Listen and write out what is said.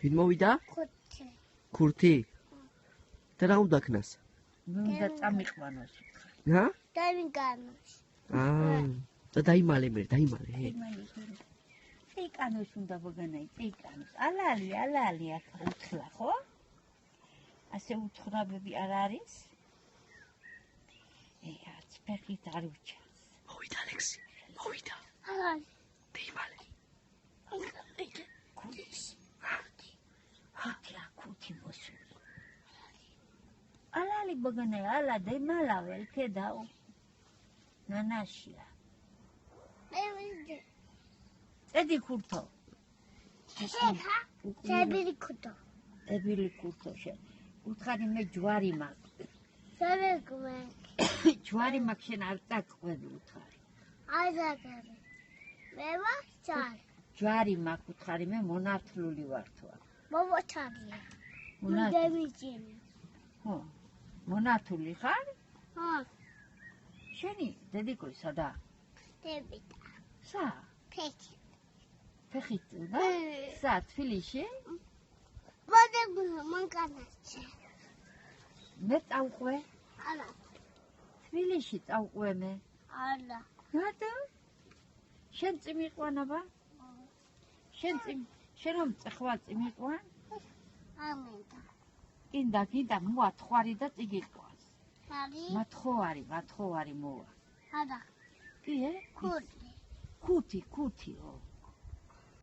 ვინ მოვიდა? ხუთი. ქურთი? და რა უნდა ქნას? უნდა წამიყვანოს. ჰა? დავიგანოს. და დაიმალე მე, დაიმალე. წეიკანოს უნდა ბოგანაი, წეიკანოს. ალალი აქ უთხრა, ხო? ასე უთხრაბები არ არის? არც ფეხით არ უჩანს. მოვიდა ალექსი, მოვიდა. ალალი. დაიმალე. ქუთი მოსული. ალალი ბოგანაი, ალა დაიმალავე, ქედაო. ნანაშია. მე ედი ქურთო. დებილი ქუთო. დებილი ქურთო შენ. უთხარი მე ჯვარი მაქვს. სერეგმე. ჯვარი მაქვს შენ არ წაყვები უთხარი. აზაგარი. მე ვარ ჯვარი მაქვს უთხარი მე მონართლული ვარ თუ არა. მოვოჩარია. მონართული. ხო. მონართული ხარ? ხო. შენი დედიკოი სადა? დებიტა. სა? ფეხი. ფეხით და? სა თბილისში? მანკანაში. მე წავყვე? არა. თბილისში წავყვე მე? არა. რატო? შენ წიმიყვანობა? შენ რომ წეხვალ წიმიყვან? ამინდა. კიდა მოათხვარი და წიგიყვანს. არის? მათხოვარი მოვა. არა. კი ე? ქუთი. ქუთი, ო.